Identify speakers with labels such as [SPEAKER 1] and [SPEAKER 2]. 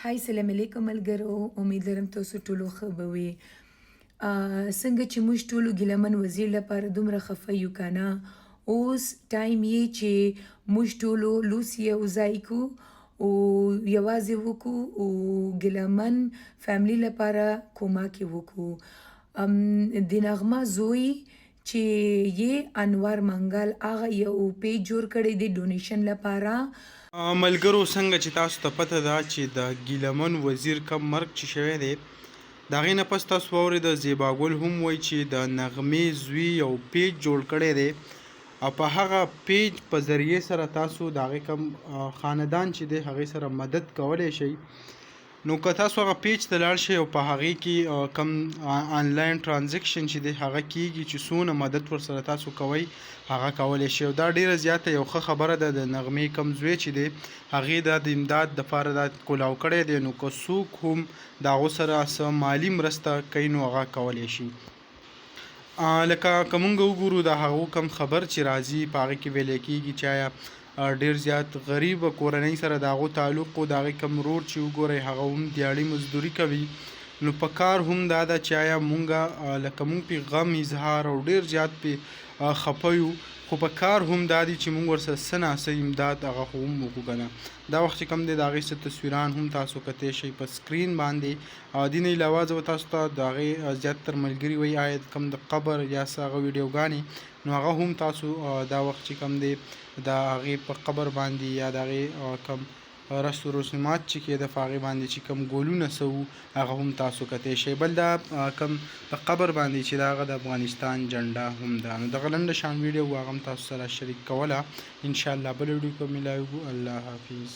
[SPEAKER 1] هاي سلام علیکم ملګرو، امید لرم تاسو ټولو ښه به وي. څنګه چې موږ ټولو ګیلمن وزیر لپاره دومره خفه یو که نه، اوس ټایم یې چې موږ ټولو لوس یو ځای کړو او یوازې وکړو او ګیلمن فیملی لپاره کمک یې وکړو. د نغمه زوی چې یې انوار منګل هغه یو پیج جوړ کړی دی ډونیشن لپاره.
[SPEAKER 2] ملګرو څنګه چې تاسو ته پته ده چې د ګیلمن وزیر کم مرګ چې شوی دی، د هغې نه پس تاسو واورېده زیباګل هم وایي چې د نغمې زوی یو پیج جوړ کړی دی او په هغه پیج په ذریعې سره تاسو د هغې کم خاندان چې دی هغې سره مدد کولی شئ. نو که تاسو هغه پیج ته لاړ شئ او په هغې کې کم آنلاین ټرانزیکشن چې دی هغه کیږي چې څونه مدد ورسره تاسو کوئ هغه کولی شئ. او دا ډیره زیاته یو ښه خبره ده. د نغمې کم زوی چې دی هغې دا د امداد دپاره دا کولاو کړی دی، نو که څوک هم د هغو سره څه مالي مرسته کوي نو هغه کولی شي. لکه که مونږ وګورو د هغو کم خبر چې راځي په هغې کې ویلی کېږي چې آیا ډېر زیات غریب کورنۍ سره د هغو تعلق و، د هغې کم ورور چې وګورئ هغه هم دیاړي مزدوري کوي. نو په کار هم دا ده چې آیا مونږ لکه مونږ پې غم اظهار او ډېر زیات پې خفه یو، خو په کار هم دا دي چې مونږ ورسره څه نه څه امداد هغه خو هم وکړو که نه. دا وخت چې کوم دی د هغې څه تصویران هم تاسو کتی شئ په سکرین باندې. دې نه علاوه زه به تاسو ته د هغې زیاتتر ملګري وایي آیا کوم د قبر یا څه هغه ویډیوګانې نو هغه هم تاسو دا وخت چې کوم دی د هغې په قبر باندې یا د هغې کم رسم و رسومات چې کېده په هغې باندې چې کوم ګولونه څه وو هغه هم تاسو کتی شئ. بل دا کوم د قبر باندې چې د هغه د افغانستان جنډه هم ده. نو دغه لنډه شان ویډیو هغه هم تاسو سره شریک کوله. انشاءالله بله ویډیو کې به ملاویږو. الله حافظ.